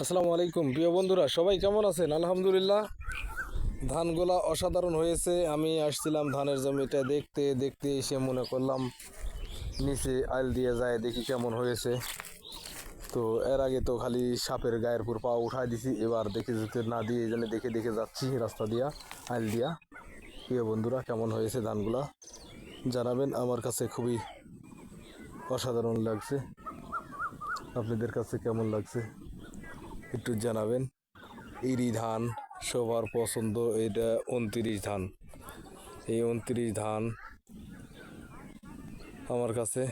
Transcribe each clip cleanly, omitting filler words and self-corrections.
আসসালামু আলাইকুম প্রিয় বন্ধুরা, সবাই কেমন আছেন? আলহামদুলিল্লাহ, ধানগুলা অসাধারণ হয়েছে। আমি আসছিলাম ধানের জমিটা দেখতে দেখতে এসে মনে করলাম নিচে আইল দিয়ে যায় দেখি কেমন হয়েছে। তো এর আগে তো খালি সাপের গায়ের উপর পা উঠাই দিছি, এবার দেখে যেতে না দিয়ে এই জন্য দেখে দেখে যাচ্ছি রাস্তা দিয়া, আইল দিয়া। প্রিয় বন্ধুরা, কেমন হয়েছে ধানগুলা জানাবেন। আমার কাছে খুবই অসাধারণ লাগছে, আপনাদের কাছে কেমন লাগছে একটু জানাবেন। ইরি ধান সবার পছন্দ, এটা 29 ধান। এই 29 ধান আমার কাছে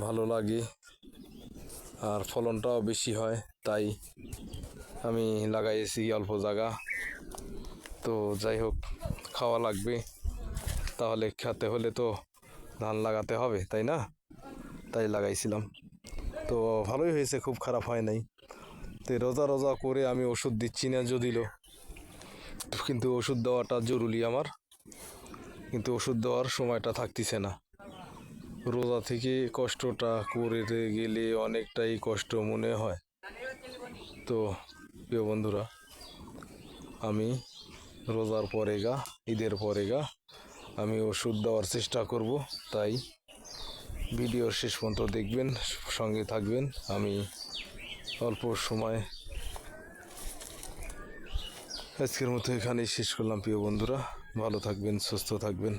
ভালো লাগে, আর ফলনটাও বেশি হয়, তাই আমি লাগাইছি অল্প জায়গা। তো যাই হোক, খাওয়া লাগবে, তাহলে খেতে হলে তো ধান লাগাতে হবে, তাই না? তাই লাগাইছিলাম। তো ভালোই হয়েছে, খুব খারাপ হয় নাই। তো রোজা রোজা করে আমি ওষুধ দিচ্ছি না যদিও, কিন্তু ওষুধ দেওয়াটা জরুরি আমার, কিন্তু ওষুধ দেওয়ার সময়টা থাকতেছে না। রোজা থেকে কষ্টটা করে গেলে অনেকটাই কষ্ট মনে হয়। তো প্রিয় বন্ধুরা, আমি রোজার পরে ঈদের পরে আমি ওষুধ দেওয়ার চেষ্টা করব, তাই ভিডিওর শেষ পর্যন্ত দেখবেন, সঙ্গে থাকবেন। আমি অল্প সময় আজকের মতো এখানেই শেষ করলাম। প্রিয় বন্ধুরা, ভালো থাকবেন, সুস্থ থাকবেন।